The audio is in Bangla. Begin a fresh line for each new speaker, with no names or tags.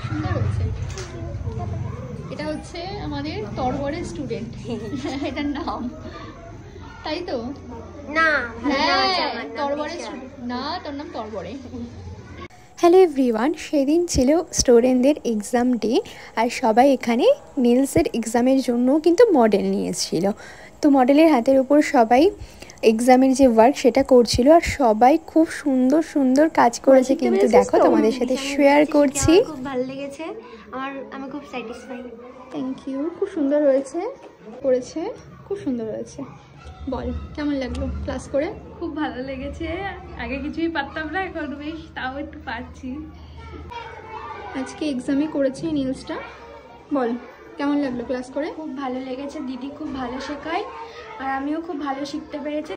সুন্দর হয়েছে। এটা হচ্ছে আমাদের তরবরের স্টুডেন্ট, এটার নাম, তাই তো?
না,
হ্যাঁ তরবরের স্টুডেন্ট না, তোর নাম তরবরে।
হ্যালো এভরিওয়ান, সেদিন ছিল স্টুডেন্টদের এক্সাম ডে আর সবাই এখানে নেলসের এক্সামের জন্য কিন্তু মডেল নিয়েছিল। তো মডেলের হাতের উপর সবাই এক্সামের যে ওয়ার্ক সেটা করছিল আর সবাই খুব সুন্দর সুন্দর কাজ করেছে, কিন্তু দেখো তোমাদের সাথে শেয়ার করছি।
খুব ভালো লেগেছে আমি খুব স্যাটিসফাই।
থ্যাংক ইউ, খুব সুন্দর হয়েছে, করেছে খুব সুন্দর হয়েছে। বল কেমন লাগলো ক্লাস করে?
খুব ভালো লেগেছে, আগে কিছুই পারতাম না, এখন বেশ তাও একটু পারছি।
আজকে এক্সামে করেছি নিউজটা, বল কেমন লাগলো ক্লাস করে?
খুব ভালো লেগেছে, দিদি খুব ভালো শেখায় আর আমিও খুব ভালো শিখতে পেরেছি।